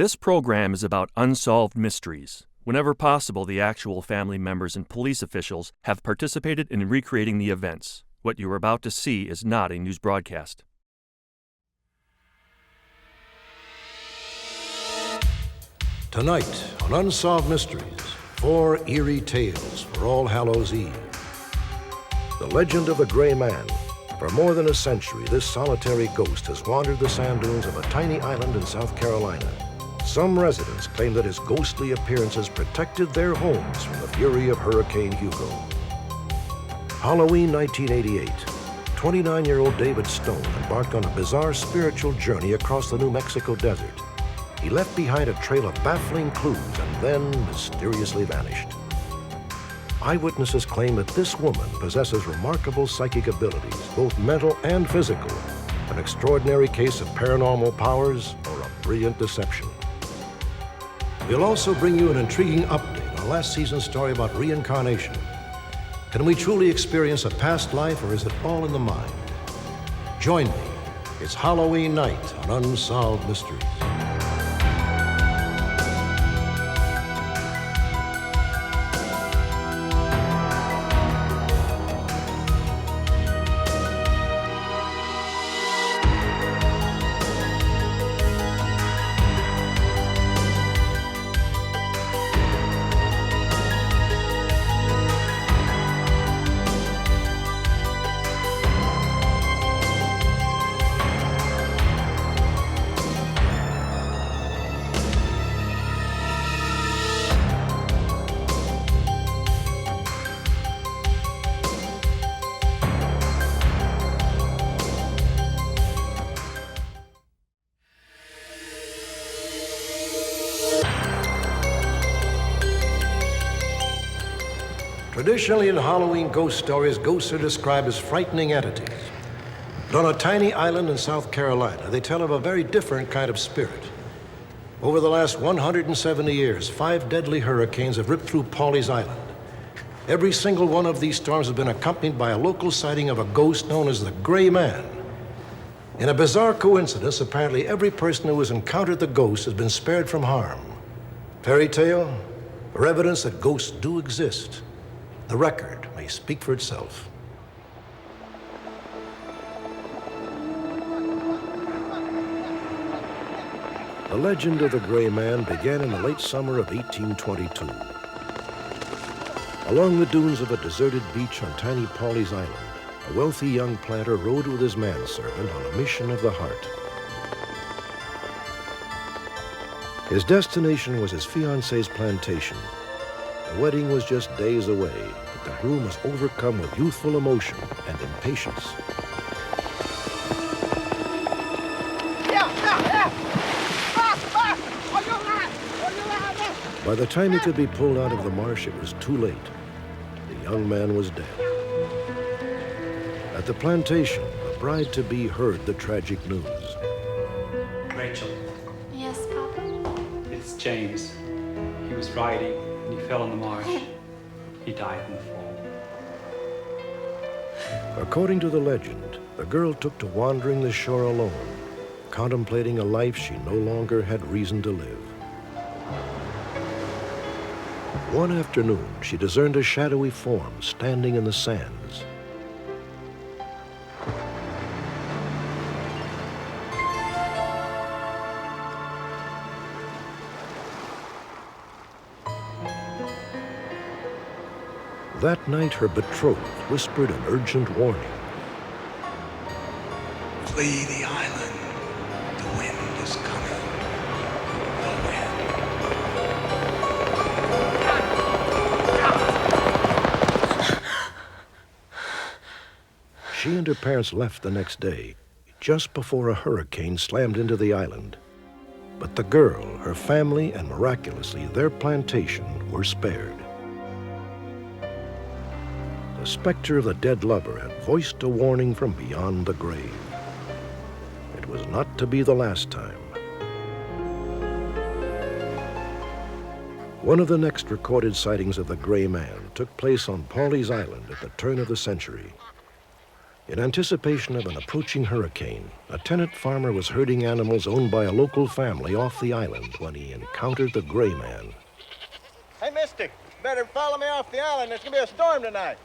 This program is about unsolved mysteries. Whenever possible, the actual family members and police officials have participated in recreating the events. What you are about to see is not a news broadcast. Tonight on Unsolved Mysteries, 4 eerie tales for All Hallows Eve. The legend of the Gray Man. For more than a century, this solitary ghost has wandered the sand dunes of a tiny island in South Carolina. Some residents claim that his ghostly appearances protected their homes from the fury of Hurricane Hugo. Halloween 1988, 29-year-old David Stone embarked on a bizarre spiritual journey across the New Mexico desert. He left behind a trail of baffling clues and then mysteriously vanished. Eyewitnesses claim that this woman possesses remarkable psychic abilities, both mental and physical, an extraordinary case of paranormal powers or a brilliant deception. We'll also bring you an intriguing update on last season's story about reincarnation. Can we truly experience a past life, or is it all in the mind? Join me. It's Halloween night on Unsolved Mysteries. Traditionally in Halloween ghost stories, ghosts are described as frightening entities. But on a tiny island in South Carolina, they tell of a very different kind of spirit. Over the last 170 years, 5 deadly hurricanes have ripped through Pawleys Island. Every single one of these storms has been accompanied by a local sighting of a ghost known as the Gray Man. In a bizarre coincidence, apparently every person who has encountered the ghost has been spared from harm. Fairy tale, or evidence that ghosts do exist? The record may speak for itself. The legend of the Gray Man began in the late summer of 1822. Along the dunes of a deserted beach on tiny Pawleys Island, a wealthy young planter rode with his manservant on a mission of the heart. His destination was his fiancée's plantation. The wedding was just days away, but the groom was overcome with youthful emotion and impatience. By the time he could be pulled out of the marsh, it was too late. The young man was dead. At the plantation, the bride-to-be heard the tragic news. Rachel. Yes, Papa? It's James. He was riding and he fell in the marsh. He died in the fall. According to the legend, the girl took to wandering the shore alone, contemplating a life she no longer had reason to live. One afternoon, she discerned a shadowy form standing in the sands. That night, her betrothed whispered an urgent warning. Flee the island. The wind is coming. The wind. She and her parents left the next day, just before a hurricane slammed into the island. But the girl, her family, and miraculously their plantation were spared. The specter of the dead lover had voiced a warning from beyond the grave. It was not to be the last time. One of the next recorded sightings of the Gray Man took place on Pawleys Island at the turn of the century. In anticipation of an approaching hurricane, a tenant farmer was herding animals owned by a local family off the island when he encountered the Gray Man. Hey, mister, better follow me off the island. There's gonna be a storm tonight.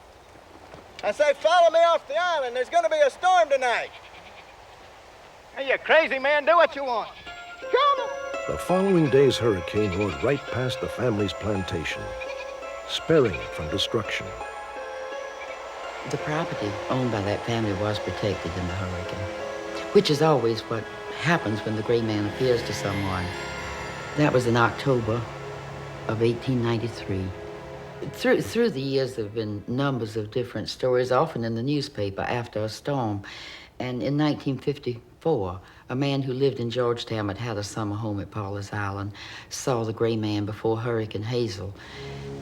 I say, follow me off the island. There's gonna be a storm tonight. Hey, you crazy man, do what you want. Come! The following day's hurricane roared right past the family's plantation, sparing it from destruction. The property owned by that family was protected in the hurricane, which is always what happens when the Gray Man appears to someone. That was in October of 1893. Through the years, there have been numbers of different stories, often in the newspaper after a storm. And in 1954, a man who lived in Georgetown but had a summer home at Paula's Island saw the Gray Man before Hurricane Hazel.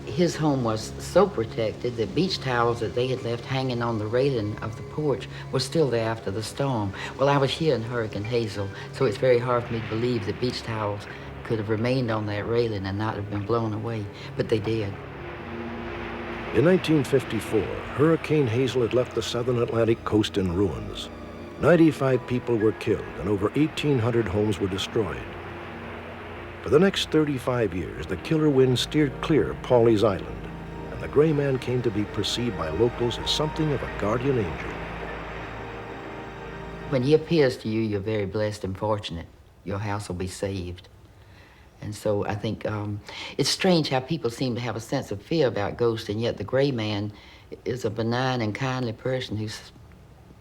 His home was so protected that beach towels that they had left hanging on the railing of the porch were still there after the storm. Well, I was here in Hurricane Hazel, so it's very hard for me to believe that beach towels could have remained on that railing and not have been blown away, but they did. In 1954, Hurricane Hazel had left the southern Atlantic coast in ruins. 95 people were killed and over 1,800 homes were destroyed. For the next 35 years, the killer wind steered clear of Pawleys Island, and the Gray Man came to be perceived by locals as something of a guardian angel. When he appears to you, you're very blessed and fortunate. Your house will be saved. And so I think it's strange how people seem to have a sense of fear about ghosts, and yet the Gray Man is a benign and kindly person who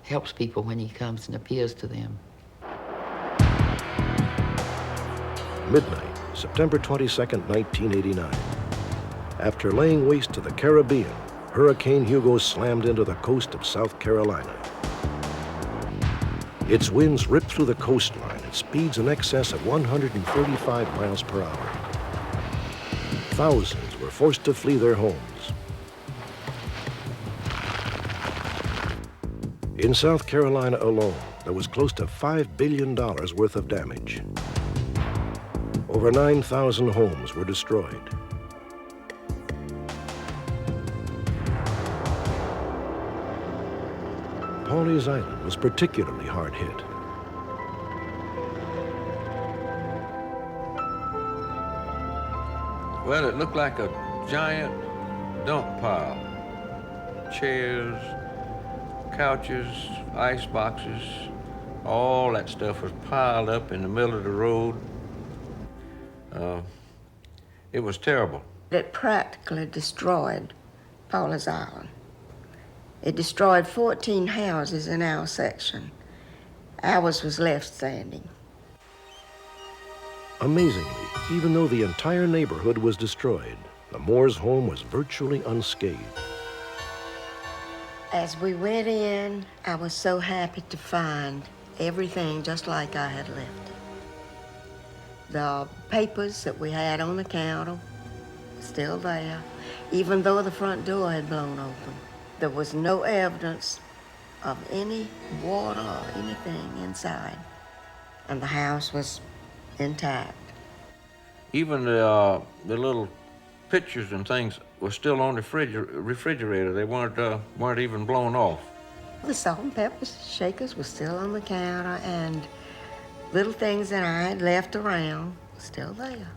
helps people when he comes and appears to them. Midnight, September 22nd, 1989. After laying waste to the Caribbean, Hurricane Hugo slammed into the coast of South Carolina. Its winds ripped through the coastline at speeds in excess of 135 miles per hour. Thousands were forced to flee their homes. In South Carolina alone, there was close to $5 billion worth of damage. Over 9,000 homes were destroyed. Pawleys Island was particularly hard hit. Well, it looked like a giant dump pile. Chairs, couches, ice boxes, all that stuff was piled up in the middle of the road. It was terrible. It practically destroyed Pawleys Island. It destroyed 14 houses in our section. Ours was left standing. Amazingly, even though the entire neighborhood was destroyed, the Moore's home was virtually unscathed. As we went in, I was so happy to find everything just like I had left it. The papers that we had on the counter were still there, even though the front door had blown open. There was no evidence of any water or anything inside, and the house was intact. Even the little pictures and things were still on the refrigerator. They weren't even blown off. The salt and pepper shakers were still on the counter, and little things that I had left around were still there.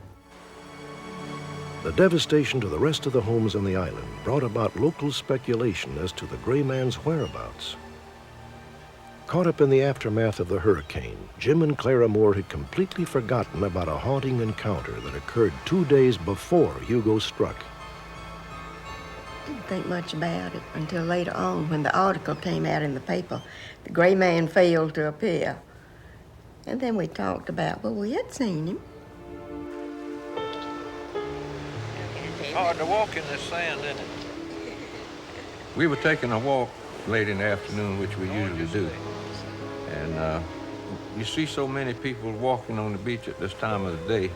The devastation to the rest of the homes on the island brought about local speculation as to the Gray Man's whereabouts. Caught up in the aftermath of the hurricane, Jim and Clara Moore had completely forgotten about a haunting encounter that occurred 2 days before Hugo struck. Didn't think much about it until later on when the article came out in the paper. The Gray Man failed to appear. And then we talked about, well, we had seen him. Hard to walk in this sand, isn't it? We were taking a walk late in the afternoon, which we usually do. And you see so many people walking on the beach at this time of the day.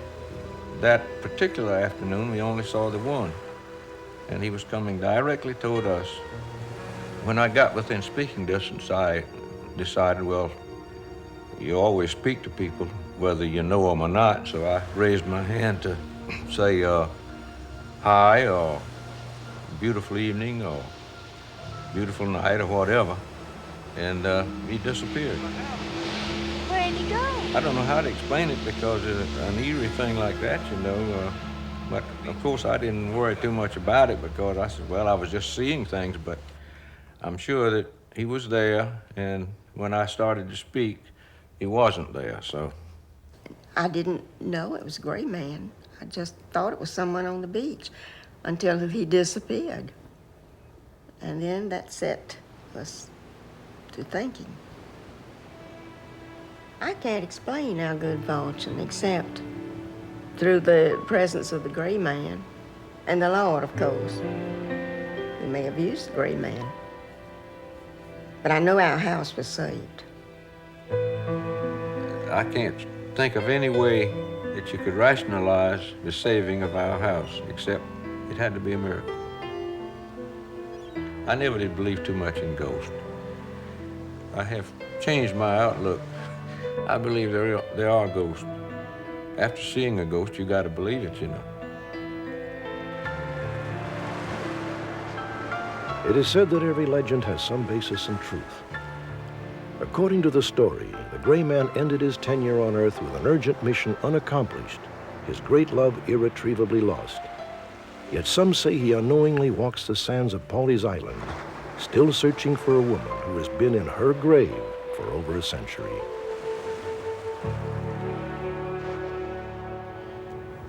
That particular afternoon, we only saw the one. And he was coming directly toward us. When I got within speaking distance, I decided, well, you always speak to people, whether you know them or not. So I raised my hand to say hi, or beautiful evening, or beautiful night, or whatever. and he disappeared. Where'd he go? I don't know how to explain it because an eerie thing like that, you know. But of course I didn't worry too much about it because I said, well, I was just seeing things, but I'm sure that he was there, and when I started to speak, he wasn't there, so. I didn't know it was a gray man. I just thought it was someone on the beach until he disappeared. And then that set us to thinking. I can't explain our good fortune except through the presence of the gray man and the Lord, of course. We may have used the gray man, but I know our house was saved. I can't think of any way that you could rationalize the saving of our house, except it had to be a miracle. I never did believe too much in ghosts. I have changed my outlook. I believe there are ghosts. After seeing a ghost, you got to believe it, you know. It is said that every legend has some basis in truth. According to the story, the gray man ended his tenure on Earth with an urgent mission unaccomplished, his great love irretrievably lost. Yet some say he unknowingly walks the sands of Pawleys Island, still searching for a woman who has been in her grave for over a century.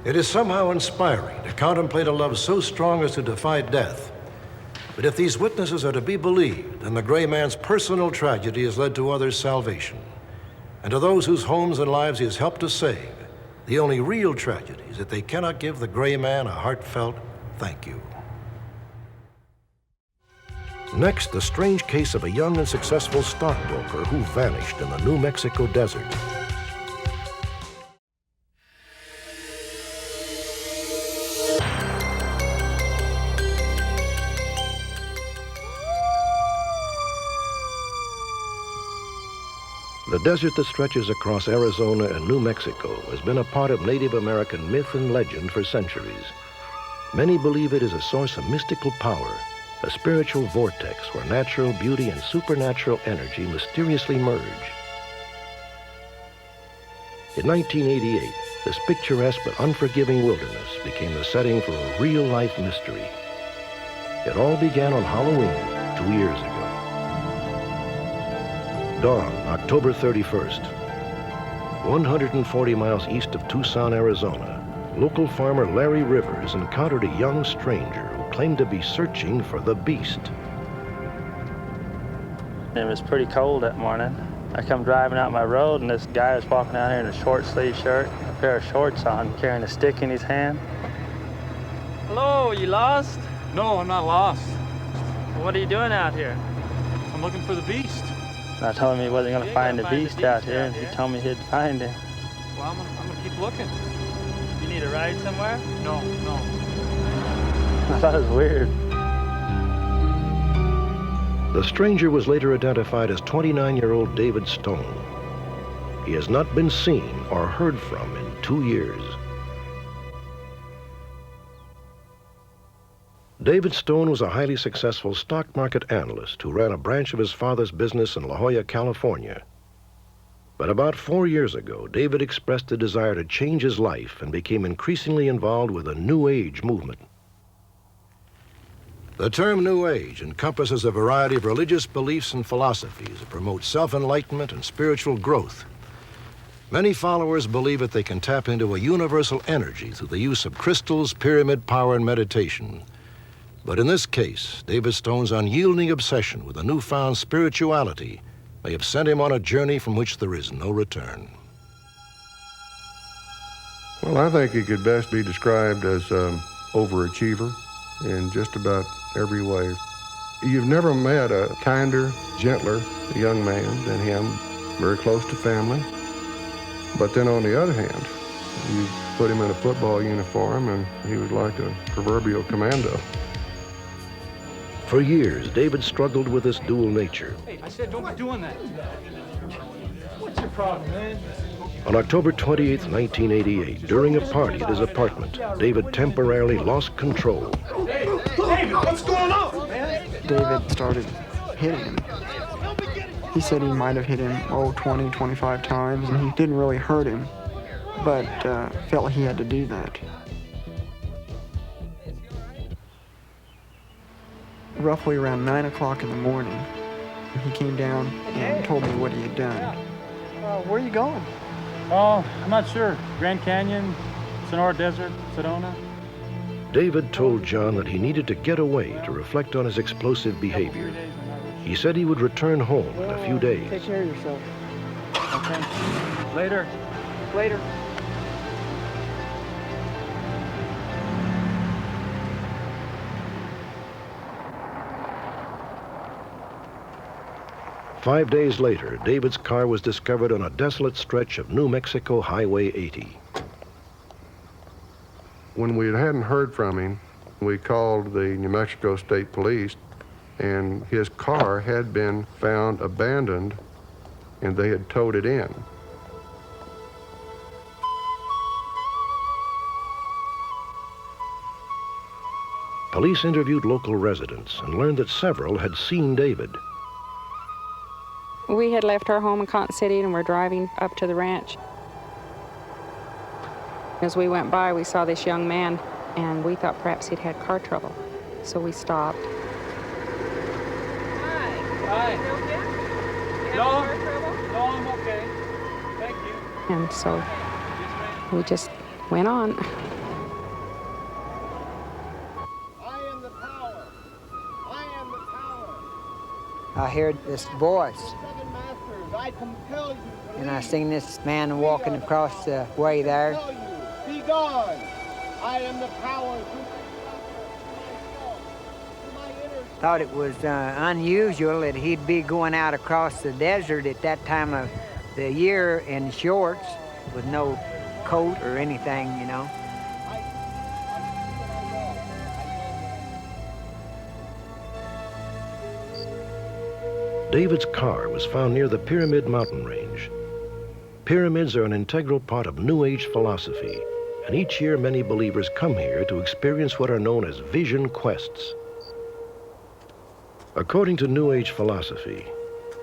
It is somehow inspiring to contemplate a love so strong as to defy death. But if these witnesses are to be believed, then the gray man's personal tragedy has led to others' salvation. And to those whose homes and lives he has helped to save, the only real tragedy is that they cannot give the gray man a heartfelt thank you. Next, the strange case of a young and successful stockbroker who vanished in the New Mexico desert. The desert that stretches across Arizona and New Mexico has been a part of Native American myth and legend for centuries. Many believe it is a source of mystical power, a spiritual vortex where natural beauty and supernatural energy mysteriously merge. In 1988, this picturesque but unforgiving wilderness became the setting for a real-life mystery. It all began on Halloween 2 years ago. Dawn, October 31st. 140 miles east of Tucson, Arizona, local farmer Larry Rivers encountered a young stranger who claimed to be searching for the beast. It was pretty cold that morning. I come driving out my road and this guy was walking out here in a short sleeve shirt, a pair of shorts on, carrying a stick in his hand. Hello, you lost? No, I'm not lost. What are you doing out here? I'm looking for the beast. And I told him he wasn't going to find the beast out here, and he told me he'd find him. Well, I'm gonna keep looking. You need a ride somewhere? No. I thought it was weird. The stranger was later identified as 29-year-old David Stone. He has not been seen or heard from in 2 years. David Stone was a highly successful stock market analyst who ran a branch of his father's business in La Jolla, California. But about 4 years ago, David expressed a desire to change his life and became increasingly involved with a New Age movement. The term New Age encompasses a variety of religious beliefs and philosophies that promote self-enlightenment and spiritual growth. Many followers believe that they can tap into a universal energy through the use of crystals, pyramid power, and meditation. But in this case, David Stone's unyielding obsession with a newfound spirituality may have sent him on a journey from which there is no return. Well, I think he could best be described as an overachiever in just about every way. You've never met a kinder, gentler young man than him, very close to family. But then on the other hand, you put him in a football uniform and he was like a proverbial commando. For years, David struggled with this dual nature. Hey, I said don't be doing that. What's your problem, man? On October 28, 1988, during a party at his apartment, David temporarily lost control. Hey, David, what's going on, man? David started hitting him. He said he might have hit him, 20, 25 times, and he didn't really hurt him, but felt like he had to do that. Roughly around 9 o'clock in the morning, he came down and told me what he had done. Where are you going? Oh, I'm not sure. Grand Canyon, Sonora Desert, Sedona. David told John that he needed to get away to reflect on his explosive behavior. He said he would return home in a few days. Take care of yourself. Okay. Later. Later. Five days later, David's car was discovered on a desolate stretch of New Mexico Highway 80. When we hadn't heard from him, we called the New Mexico State Police, and his car had been found abandoned, and they had towed it in. Police interviewed local residents and learned that several had seen David. We had left our home in Cotton City and were driving up to the ranch. As we went by, we saw this young man, and we thought perhaps he'd had car trouble. So we stopped. Hi. No, I'm okay. Thank you. And so we just went on. I am the power. I am the power. I heard this voice, Seven masters, I compel you. and I seen this man walking across the way there. Be gone. I am the power. Thought it was unusual that he'd be going out across the desert at that time of the year in shorts with no coat or anything, you know. David's car was found near the Pyramid Mountain Range. Pyramids are an integral part of New Age philosophy, and each year many believers come here to experience what are known as vision quests. According to New Age philosophy,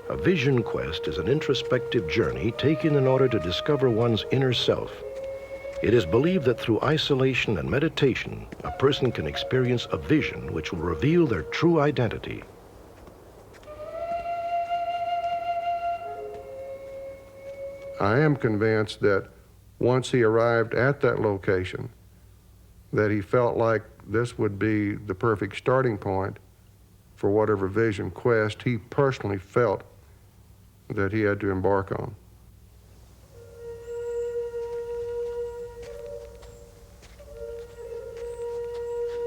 a vision quest is an introspective journey taken in order to discover one's inner self. It is believed that through isolation and meditation, a person can experience a vision which will reveal their true identity. I am convinced that once he arrived at that location, that he felt like this would be the perfect starting point for whatever vision quest he personally felt that he had to embark on.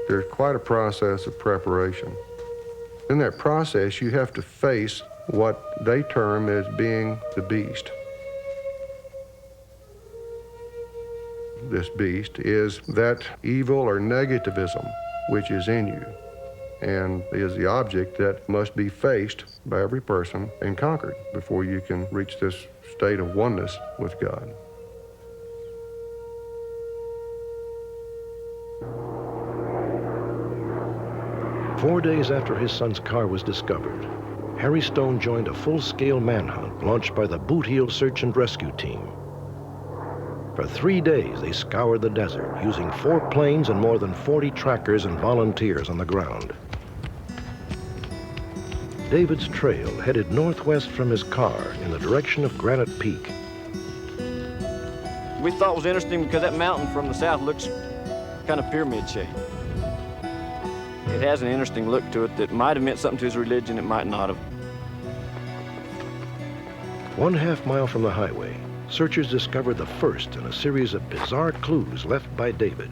There's quite a process of preparation. In that process, you have to face what they term as being the beast. This beast is that evil or negativism which is in you, and is the object that must be faced by every person and conquered before you can reach this state of oneness with God. Four days after his son's car was discovered, Harry Stone joined a full-scale manhunt launched by the Boot Heel Search and Rescue Team. For 3 days, they scoured the desert, using 4 planes and more than 40 trackers and volunteers on the ground. David's trail headed northwest from his car in the direction of Granite Peak. We thought it was interesting because that mountain from the south looks kind of pyramid shaped. It has an interesting look to it that might have meant something to his religion, it might not have. 1/2 mile from the highway, searchers discovered the first in a series of bizarre clues left by David.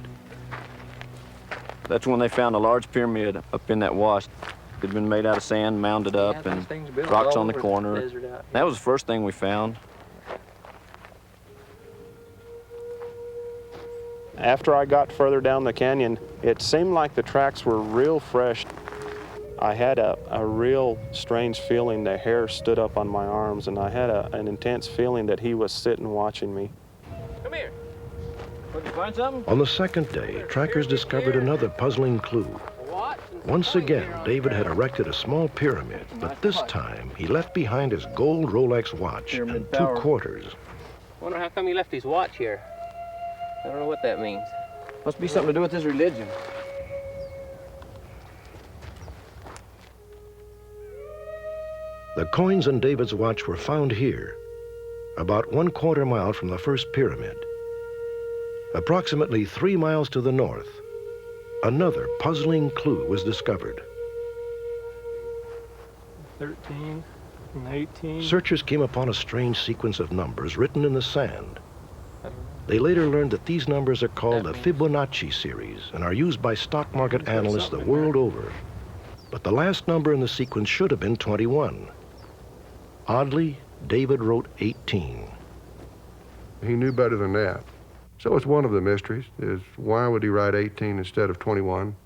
That's when they found a large pyramid up in that wash. It had been made out of sand, mounded up, and rocks on the corner. That was the first thing we found. After I got further down the canyon, it seemed like the tracks were real fresh. I had a real strange feeling. The hair stood up on my arms, and I had an intense feeling that he was sitting watching me. Come here. Did you find something? On the second day, trackers discovered another puzzling clue. What? Once again, David had erected a small pyramid, but this time he left behind his gold Rolex watch and 2 quarters. Wonder how come he left his watch here. I don't know what that means. Must be something to do with his religion. The coins in David's watch were found here, about 1/4 mile from the first pyramid. Approximately 3 miles to the north, another puzzling clue was discovered. 13 and 18. Searchers came upon a strange sequence of numbers written in the sand. They later learned that these numbers are called the Fibonacci series and are used by stock market analysts the world over. But the last number in the sequence should have been 21. Oddly, David wrote 18. He knew better than that. So it's one of the mysteries, is why would he write 18 instead of 21?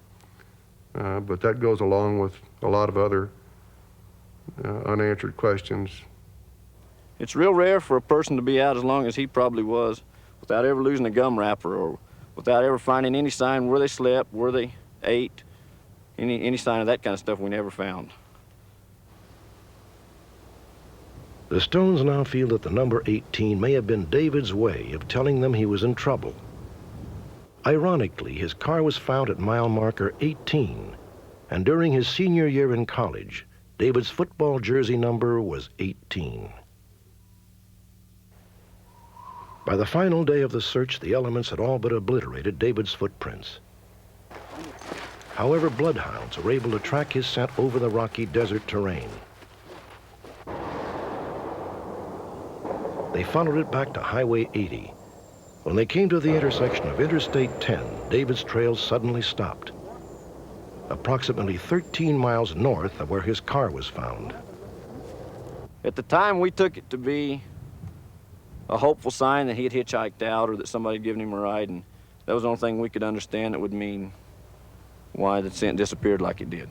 But that goes along with a lot of other unanswered questions. It's real rare for a person to be out as long as he probably was without ever losing a gum wrapper or without ever finding any sign where they slept, where they ate, any sign of that kind of stuff we never found. The Stones now feel that the number 18 may have been David's way of telling them he was in trouble. Ironically, his car was found at mile marker 18, and during his senior year in college, David's football jersey number was 18. By the final day of the search, the elements had all but obliterated David's footprints. However, bloodhounds were able to track his scent over the rocky desert terrain. They followed it back to Highway 80. When they came to the intersection of Interstate 10, David's trail suddenly stopped, approximately 13 miles north of where his car was found. At the time, we took it to be a hopeful sign that he had hitchhiked out or that somebody had given him a ride, and that was the only thing we could understand that would mean why the scent disappeared like it did.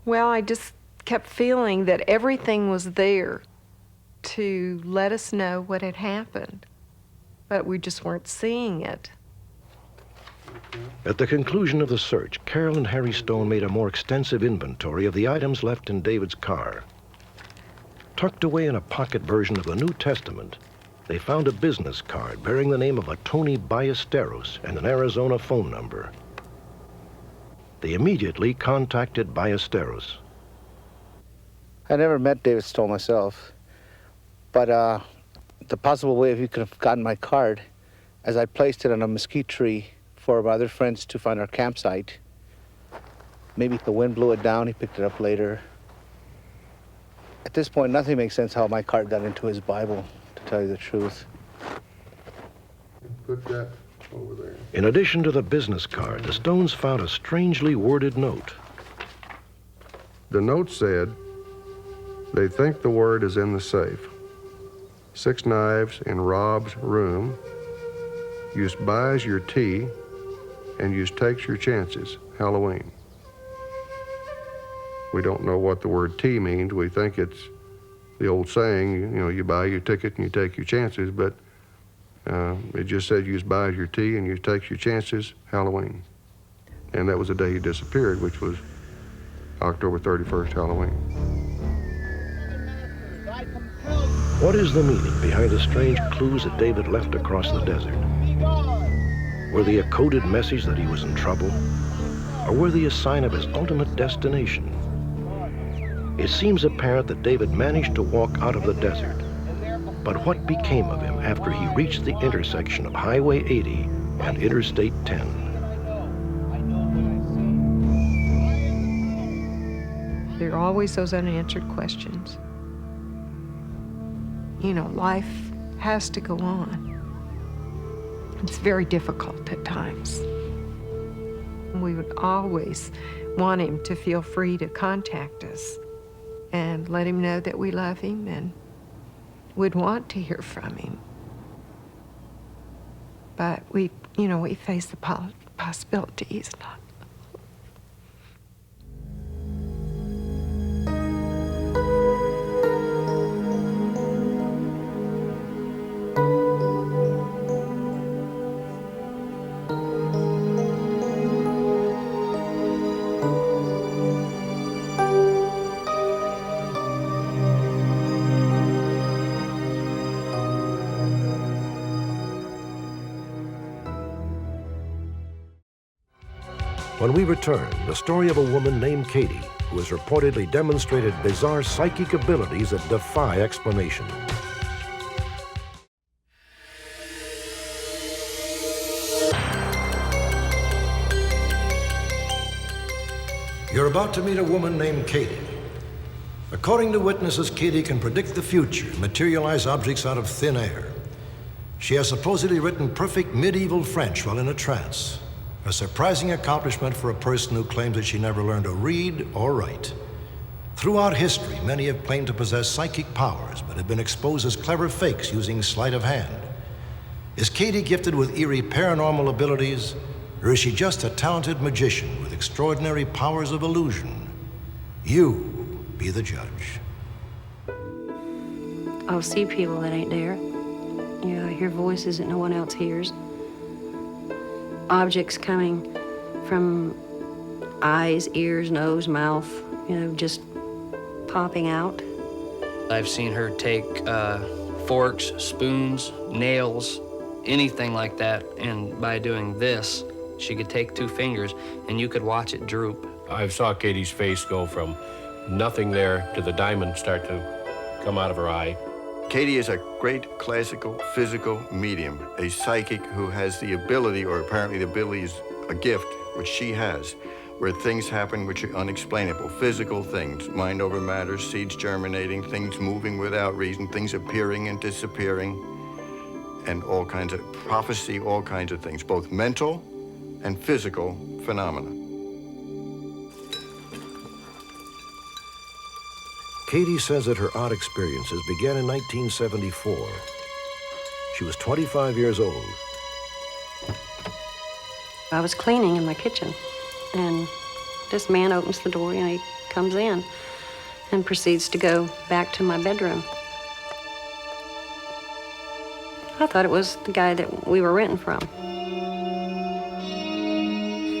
Well, I just kept feeling that everything was there to let us know what had happened, but we just weren't seeing it. At the conclusion of the search, Carol and Harry Stone made a more extensive inventory of the items left in David's car. Tucked away in a pocket version of the New Testament, they found a business card bearing the name of a Tony Ballesteros and an Arizona phone number. They immediately contacted Ballesteros. I never met David Stone myself, but the possible way he could have gotten my card, as I placed it on a mesquite tree for my other friends to find our campsite. Maybe the wind blew it down, he picked it up later. At this point, nothing makes sense how my card got into his Bible, to tell you the truth. Put that over there. In addition to the business card, the Stones found a strangely worded note. The note said, they think the word is in the safe. 6 knives in Rob's room. Use buys your tea and use takes your chances. Halloween. We don't know what the word tea means. We think it's the old saying, you know, you buy your ticket and you take your chances, but it just said use buys your tea and you takes your chances. Halloween. And that was the day he disappeared, which was October 31st, Halloween. What is the meaning behind the strange clues that David left across the desert? Were they a coded message that he was in trouble? Or were they a sign of his ultimate destination? It seems apparent that David managed to walk out of the desert. But what became of him after he reached the intersection of Highway 80 and Interstate 10? There are always those unanswered questions. You know, life has to go on. It's very difficult at times. We would always want him to feel free to contact us and let him know that we love him and would want to hear from him. But we face the possibilities. When we return, the story of a woman named Katie who has reportedly demonstrated bizarre psychic abilities that defy explanation. You're about to meet a woman named Katie. According to witnesses, Katie can predict the future and materialize objects out of thin air. She has supposedly written perfect medieval French while in a trance, a surprising accomplishment for a person who claims that she never learned to read or write. Throughout history, many have claimed to possess psychic powers, but have been exposed as clever fakes using sleight of hand. Is Katie gifted with eerie paranormal abilities, or is she just a talented magician with extraordinary powers of illusion? You be the judge. I'll see people that ain't there. You know, I hear voices that no one else hears. Objects coming from eyes, ears, nose, mouth, you know, just popping out. I've seen her take forks, spoons, nails, anything like that, and by doing this, she could take 2 fingers and you could watch it droop. I saw Katie's face go from nothing there to the diamond start to come out of her eye. Katie is a great classical physical medium, a psychic who has the ability, or apparently the ability is a gift, which she has, where things happen which are unexplainable, physical things, mind over matter, seeds germinating, things moving without reason, things appearing and disappearing, and all kinds of prophecy, all kinds of things, both mental and physical phenomena. Katie says that her odd experiences began in 1974. She was 25 years old. I was cleaning in my kitchen, and this man opens the door, and he comes in and proceeds to go back to my bedroom. I thought it was the guy that we were renting from.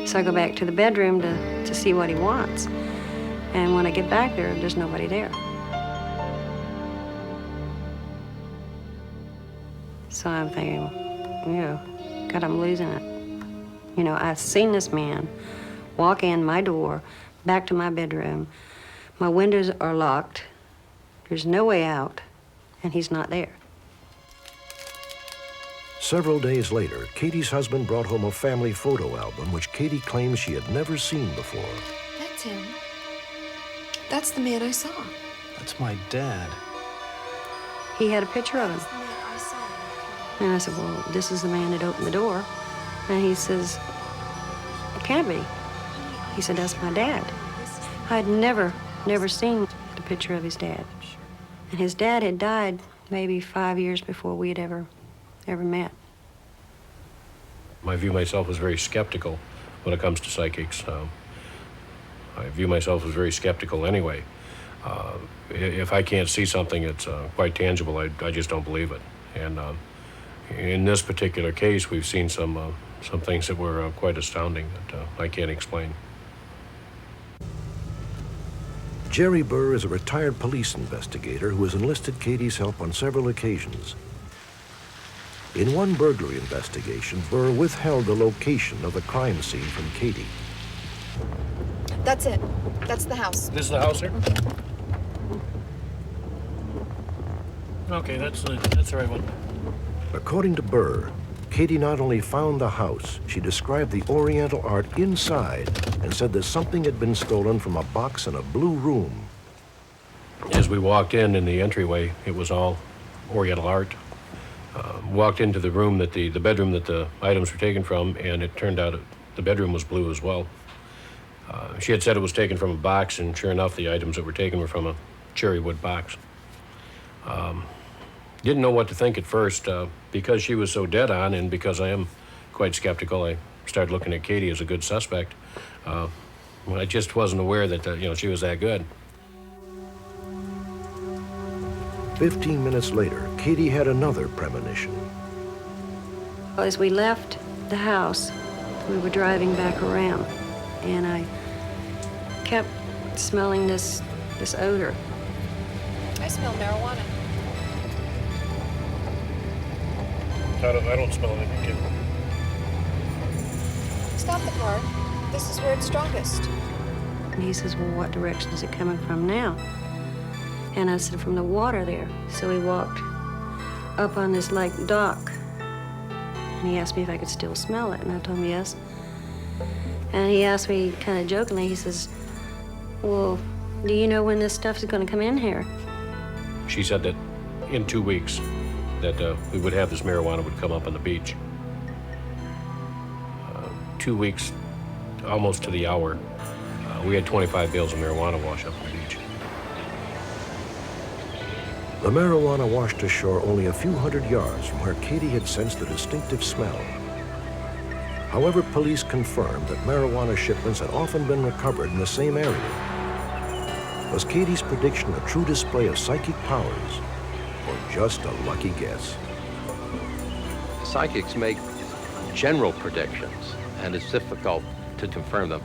So I go back to the bedroom to see what he wants. And when I get back there, there's nobody there. So I'm thinking, you know, God, I'm losing it. You know, I've seen this man walk in my door, back to my bedroom. My windows are locked. There's no way out, and he's not there. Several days later, Katie's husband brought home a family photo album which Katie claims she had never seen before. That's him. That's the man I saw. That's my dad. He had a picture of him. And I said, well, this is the man that opened the door. And he says, it can't be. He said, that's my dad. I'd never seen the picture of his dad. And his dad had died maybe 5 years before we had ever met. I view myself as very skeptical when it comes to psychics. I view myself as very skeptical anyway. If I can't see something that's quite tangible, I just don't believe it. And in this particular case, we've seen some things that were quite astounding that I can't explain. Jerry Burr is a retired police investigator who has enlisted Katie's help on several occasions. In one burglary investigation, Burr withheld the location of the crime scene from Katie. That's it. That's the house. This is the house here? Okay, that's the right one. According to Burr, Katie not only found the house, she described the Oriental art inside and said that something had been stolen from a box in a blue room. As we walked in the entryway, it was all Oriental art. Walked into the room the bedroom that the items were taken from, and it turned out the bedroom was blue as well. She had said it was taken from a box, and sure enough, the items that were taken were from a cherry wood box. Didn't know what to think at first. Because she was so dead on, and because I am quite skeptical, I started looking at Katie as a good suspect. I just wasn't aware that she was that good. 15 minutes later, Katie had another premonition. As we left the house, we were driving back around, and I kept smelling this odor. I smell marijuana. I don't smell anything, kid. Stop the car. This is where it's strongest. And he says, well, what direction is it coming from now? And I said, from the water there. So he walked up on this lake dock. And he asked me if I could still smell it. And I told him yes. And he asked me kind of jokingly, he says, well, do you know when this stuff is going to come in here? She said that in 2 weeks that we would have this marijuana would come up on the beach. 2 weeks, almost to the hour, we had 25 bales of marijuana wash up on the beach. The marijuana washed ashore only a few hundred yards from where Katie had sensed the distinctive smell. However, police confirmed that marijuana shipments had often been recovered in the same area. Was Katie's prediction a true display of psychic powers, or just a lucky guess? Psychics make general predictions, and it's difficult to confirm them.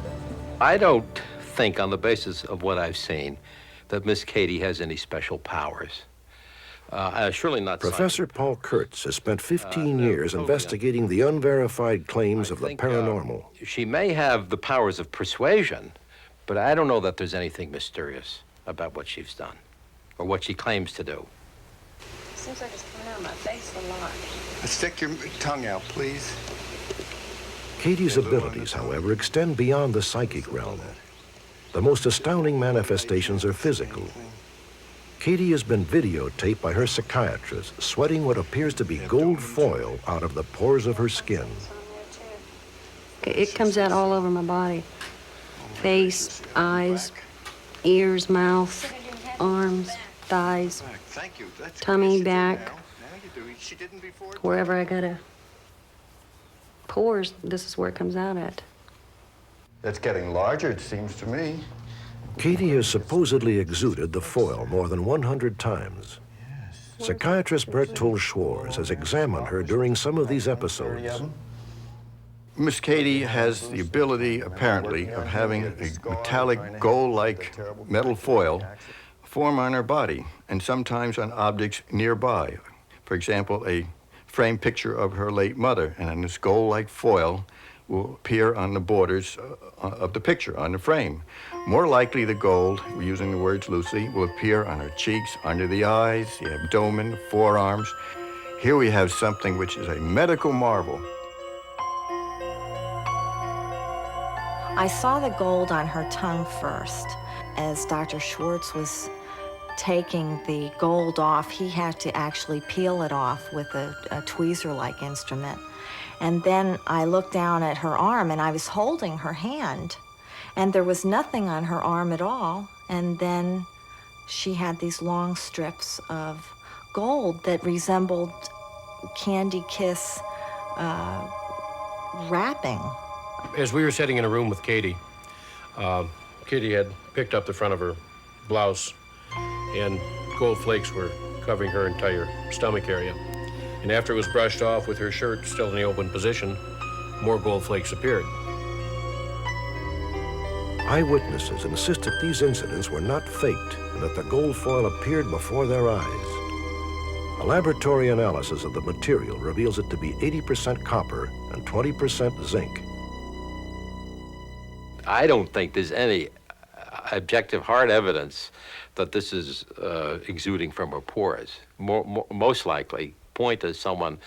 I don't think, on the basis of what I've seen, that Miss Katie has any special powers. Surely not. Professor Paul Kurtz has spent 15 years investigating the unverified claims of the paranormal. She may have the powers of persuasion, but I don't know that there's anything mysterious about what she's done or what she claims to do. Seems like it's coming out of my face a lot. Stick your tongue out, please. Katie's abilities, however, extend beyond the psychic realm. The most astounding manifestations are physical. Katie has been videotaped by her psychiatrist sweating what appears to be gold foil out of the pores of her skin. It comes out all over my body. Face, eyes, ears, mouth, arms, thighs, tummy, back, wherever I got a pores, this is where it comes out at. That's getting larger, it seems to me. Katie has supposedly exuded the foil more than 100 times. Psychiatrist Bertold Schwarz has examined her during some of these episodes. Miss Katie has the ability, apparently, of having a metallic, gold-like metal foil form on her body, and sometimes on objects nearby. For example, a framed picture of her late mother, and then this gold-like foil will appear on the borders of the picture, on the frame. More likely, the gold, we're using the words loosely, will appear on her cheeks, under the eyes, the abdomen, the forearms. Here we have something which is a medical marvel. I saw the gold on her tongue first. As Dr. Schwartz was taking the gold off, he had to actually peel it off with a tweezer-like instrument. And then I looked down at her arm, and I was holding her hand, and there was nothing on her arm at all. And then she had these long strips of gold that resembled Candy Kiss wrapping. As we were sitting in a room with Katie, Katie had picked up the front of her blouse, and gold flakes were covering her entire stomach area. And after it was brushed off with her shirt still in the open position, more gold flakes appeared. Eyewitnesses insisted these incidents were not faked and that the gold foil appeared before their eyes. A laboratory analysis of the material reveals it to be 80% copper and 20% zinc. I don't think there's any objective hard evidence that this is exuding from her pores. Most likely, point is someone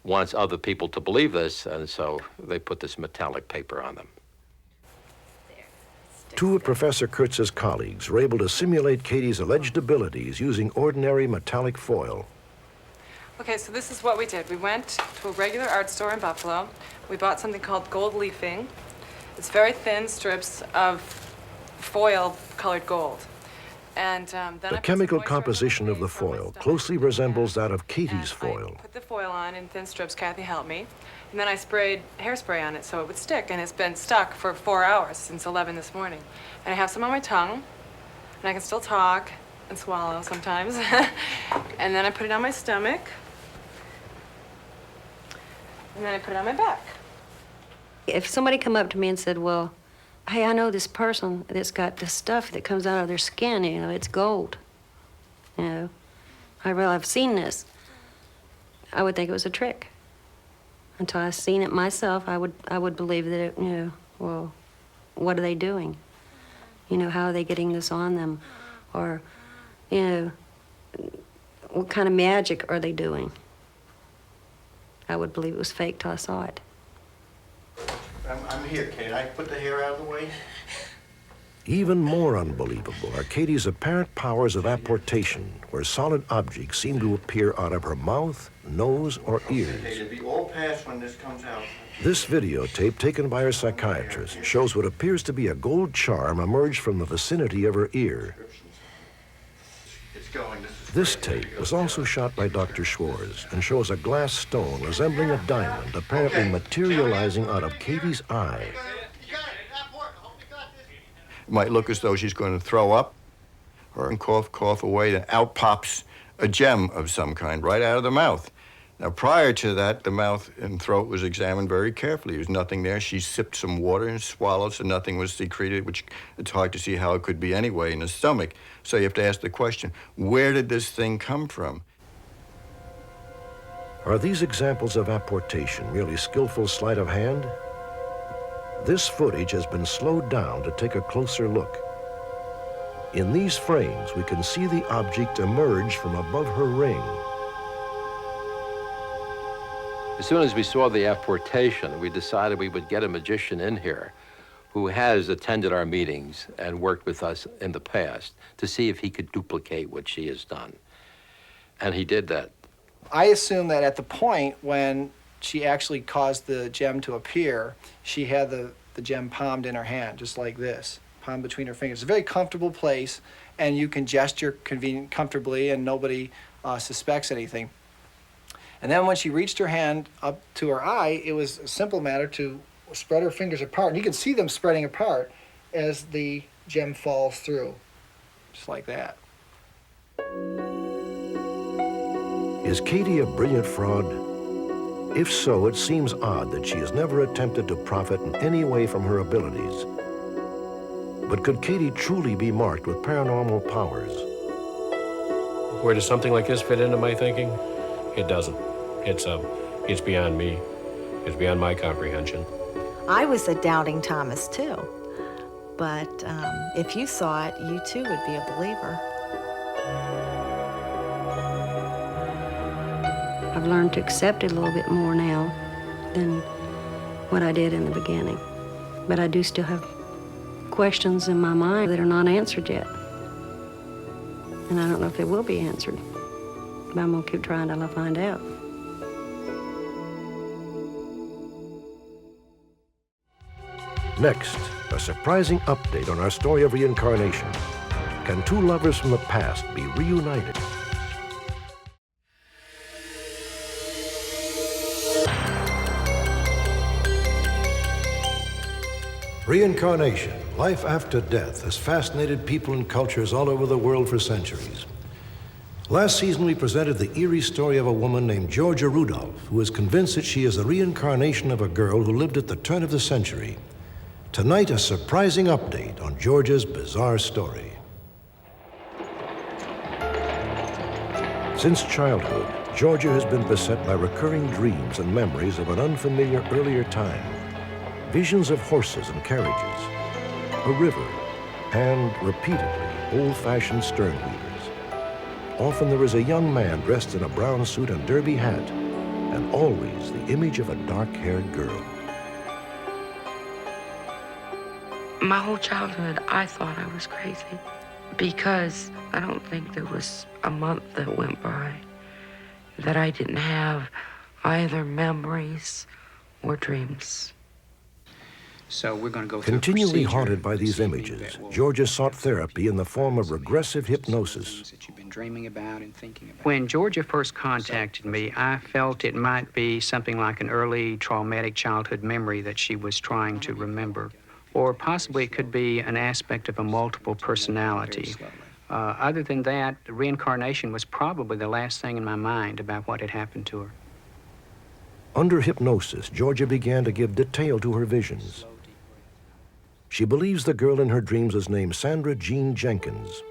wants other people to believe this, and so they put this metallic paper on them. Two of Professor Kurtz's colleagues were able to simulate Katie's alleged abilities using ordinary metallic foil. Okay, so this is what we did. We went to a regular art store in Buffalo. We bought something called gold leafing. It's very thin strips of foil-colored gold. And then The chemical composition of the foil closely resembles that of Katie's foil. I put the foil on in thin strips. Kathy helped me. And then I sprayed hairspray on it so it would stick, and it's been stuck for 4 hours since 11 this morning. And I have some on my tongue, and I can still talk and swallow sometimes. And then I put it on my stomach. And then I put it on my back. If somebody come up to me and said, well, hey, I know this person that's got this stuff that comes out of their skin, you know, it's gold. You know, I've seen this. I would think it was a trick. Until I seen it myself, I would believe that it, you know, well, what are they doing? You know, how are they getting this on them? Or, you know, what kind of magic are they doing? I would believe it was fake till I saw it. I'm here, Kate. I put the hair out of the way. Even more unbelievable are Katie's apparent powers of apportation, where solid objects seem to appear out of her mouth, nose, or ears. It'll be all past when this comes out. This videotape, taken by her psychiatrist, shows what appears to be a gold charm emerge from the vicinity of her ear. It's going. This tape was also shot by Dr. Schwartz and shows a glass stone resembling a diamond apparently materializing out of Katie's eye. It might look as though she's going to throw up or cough away, and out pops a gem of some kind right out of the mouth. Now, prior to that, the mouth and throat was examined very carefully. There was nothing there. She sipped some water and swallowed, so nothing was secreted, which it's hard to see how it could be anyway in the stomach. So you have to ask the question, where did this thing come from? Are these examples of apportation merely skillful sleight of hand? This footage has been slowed down to take a closer look. In these frames, we can see the object emerge from above her ring. As soon as we saw the apportation, we decided we would get a magician in here who has attended our meetings and worked with us in the past to see if he could duplicate what she has done. And he did that. I assume that at the point when she actually caused the gem to appear, she had the gem palmed in her hand, just like this, palm between her fingers. It's a very comfortable place, and you can gesture comfortably, and nobody suspects anything. And then when she reached her hand up to her eye, it was a simple matter to spread her fingers apart. And you can see them spreading apart as the gem falls through, just like that. Is Katie a brilliant fraud? If so, it seems odd that she has never attempted to profit in any way from her abilities. But could Katie truly be marked with paranormal powers? Where does something like this fit into my thinking? It doesn't. It's beyond me. It's beyond my comprehension. I was a doubting Thomas too, but if you saw it, you too would be a believer. I've learned to accept it a little bit more now than what I did in the beginning. But I do still have questions in my mind that are not answered yet. And I don't know if they will be answered. But I'm gonna keep trying till I find out. Next, a surprising update on our story of reincarnation. Can two lovers from the past be reunited? Reincarnation, life after death, has fascinated people and cultures all over the world for centuries. Last season, we presented the eerie story of a woman named Georgia Rudolph, who is convinced that she is a reincarnation of a girl who lived at the turn of the century. Tonight, a surprising update on Georgia's bizarre story. Since childhood, Georgia has been beset by recurring dreams and memories of an unfamiliar earlier time. Visions of horses and carriages, a river, and, repeatedly, old-fashioned stern wheelers. Often there is a young man dressed in a brown suit and derby hat, and always the image of a dark-haired girl. My whole childhood, I thought I was crazy because I don't think there was a month that went by that I didn't have either memories or dreams. So we're going to go through Continually haunted by these images, Georgia sought therapy in the form of regressive hypnosis. that you've been dreaming about and thinking about. When Georgia first contacted me, I felt it might be something like an early traumatic childhood memory that she was trying to remember. Or possibly it could be an aspect of a multiple personality. Other than that, reincarnation was probably the last thing in my mind about what had happened to her. Under hypnosis, Georgia began to give detail to her visions. She believes the girl in her dreams is named Sandra Jean Jenkins.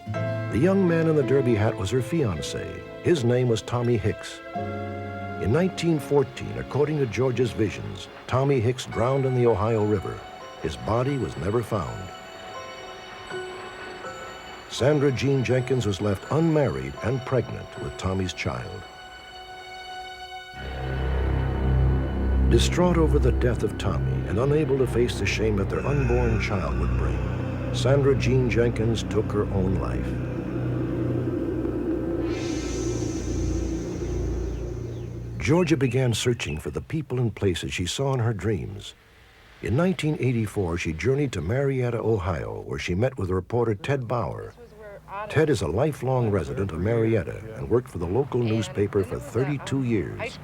The young man in the derby hat was her fiancé. His name was Tommy Hicks. In 1914, according to Georgia's visions, Tommy Hicks drowned in the Ohio River. His body was never found. Sandra Jean Jenkins was left unmarried and pregnant with Tommy's child. Distraught over the death of Tommy and unable to face the shame that their unborn child would bring, Sandra Jean Jenkins took her own life. Georgia began searching for the people and places she saw in her dreams. In 1984, she journeyed to Marietta, Ohio, where she met with reporter Ted Bauer. Ted is a lifelong resident of Marietta and worked for the local newspaper for 32 years.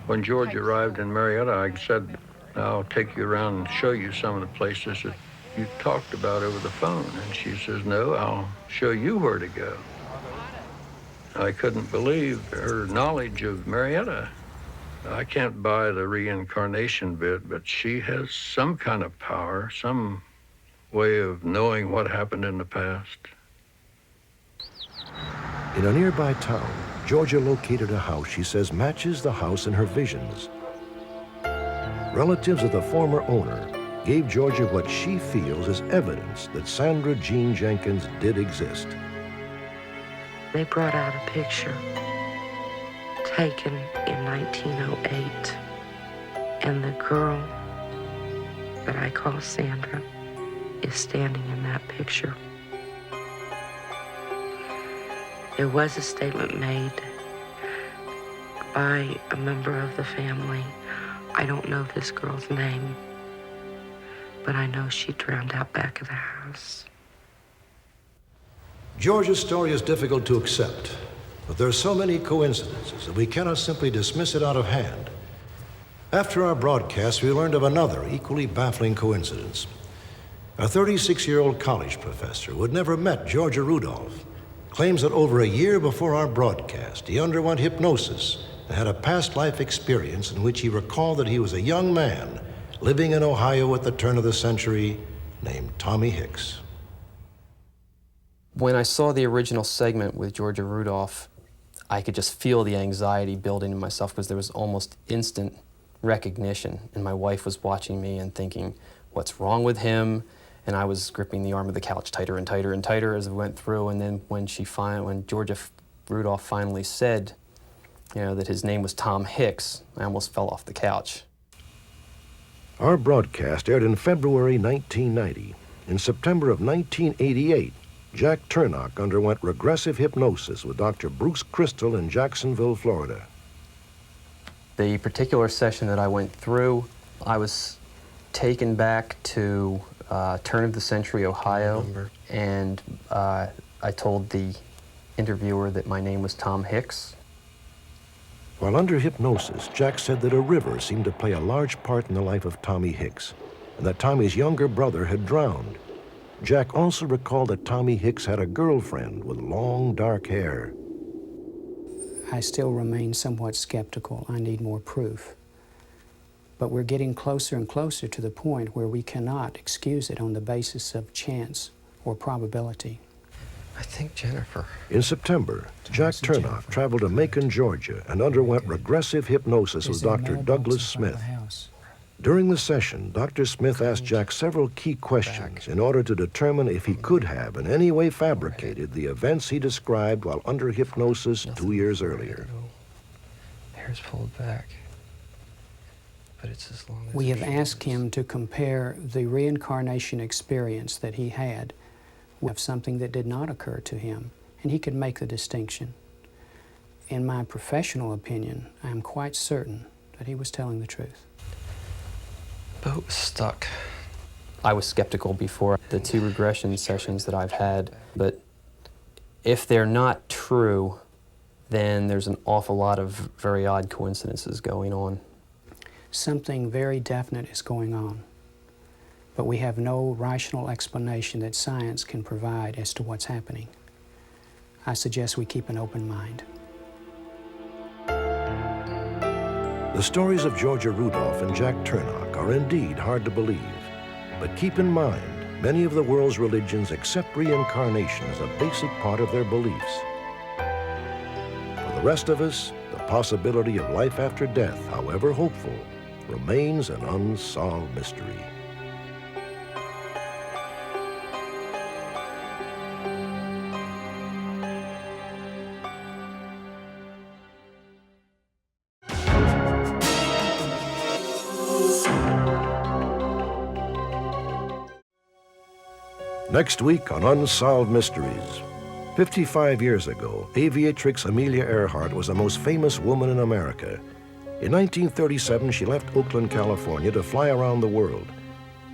When George arrived in Marietta, I said, I'll take you around and show you some of the places that you talked about over the phone. And she says, no, I'll show you where to go. I couldn't believe her knowledge of Marietta. I can't buy the reincarnation bit, but she has some kind of power, some way of knowing what happened in the past. In a nearby town, Georgia located a house she says matches the house in her visions. Relatives of the former owner gave Georgia what she feels is evidence that Sandra Jean Jenkins did exist. They brought out a picture taken in 1908, and the girl that I call Sandra is standing in that picture. There was a statement made by a member of the family. I don't know this girl's name, but I know she drowned out back of the house. Georgia's story is difficult to accept, but there are so many coincidences that we cannot simply dismiss it out of hand. After our broadcast, we learned of another equally baffling coincidence. A 36-year-old college professor who had never met Georgia Rudolph claims that over a year before our broadcast, he underwent hypnosis and had a past life experience in which he recalled that he was a young man living in Ohio at the turn of the century named Tommy Hicks. When I saw the original segment with Georgia Rudolph, I could just feel the anxiety building in myself because there was almost instant recognition. And my wife was watching me and thinking, what's wrong with him? And I was gripping the arm of the couch tighter and tighter and tighter as we went through. And then when Georgia Rudolph finally said, that his name was Tom Hicks, I almost fell off the couch. Our broadcast aired in February 1990. In September of 1988, Jack Turnock underwent regressive hypnosis with Dr. Bruce Crystal in Jacksonville, Florida. The particular session that I went through, I was taken back to turn of the century Ohio, and I told the interviewer that my name was Tom Hicks. While under hypnosis, Jack said that a river seemed to play a large part in the life of Tommy Hicks, and that Tommy's younger brother had drowned. Jack also recalled that Tommy Hicks had a girlfriend with long, dark hair. I still remain somewhat skeptical. I need more proof. But we're getting closer and closer to the point where we cannot excuse it on the basis of chance or probability. I think Jennifer. In September, Jack Turnock traveled to Macon, Georgia, and underwent regressive hypnosis with Dr. Douglas Smith. During the session, Dr. Smith asked Jack several key questions in order to determine if he could have in any way fabricated the events he described while under hypnosis 2 years earlier. Hair's pulled back, but it's as long as we have asked him to compare the reincarnation experience that he had with something that did not occur to him, and he could make the distinction. In my professional opinion, I am quite certain that he was telling the truth. Boat was stuck. I was skeptical before the 2 regression sessions that I've had, but if they're not true, then there's an awful lot of very odd coincidences going on. Something very definite is going on, but we have no rational explanation that science can provide as to what's happening. I suggest we keep an open mind. The stories of Georgia Rudolph and Jack Turnock are indeed hard to believe, but keep in mind, many of the world's religions accept reincarnation as a basic part of their beliefs. For the rest of us, the possibility of life after death, however hopeful, remains an unsolved mystery. Next week on Unsolved Mysteries. 55 years ago, aviatrix Amelia Earhart was the most famous woman in America. In 1937, she left Oakland, California to fly around the world.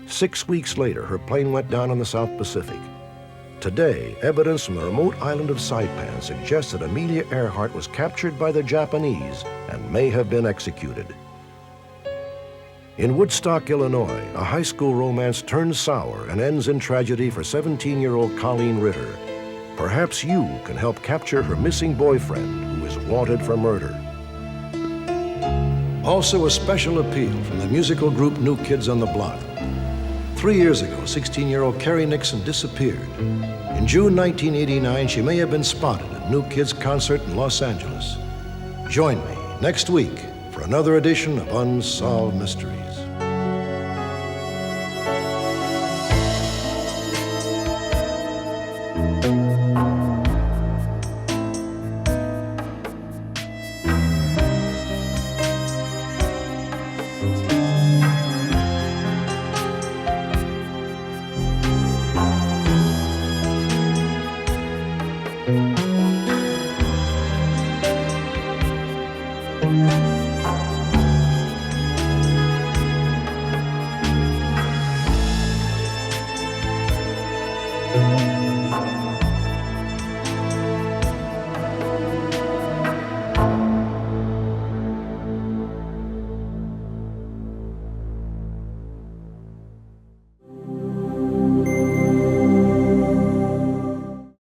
6 weeks later, her plane went down in the South Pacific. Today, evidence from the remote island of Saipan suggests that Amelia Earhart was captured by the Japanese and may have been executed. In Woodstock, Illinois, a high school romance turns sour and ends in tragedy for 17-year-old Colleen Ritter. Perhaps you can help capture her missing boyfriend, who is wanted for murder. Also, a special appeal from the musical group New Kids on the Block. 3 years ago, 16-year-old Carrie Nixon disappeared. In June 1989, she may have been spotted at New Kids concert in Los Angeles. Join me next week for another edition of Unsolved Mysteries. Thank you.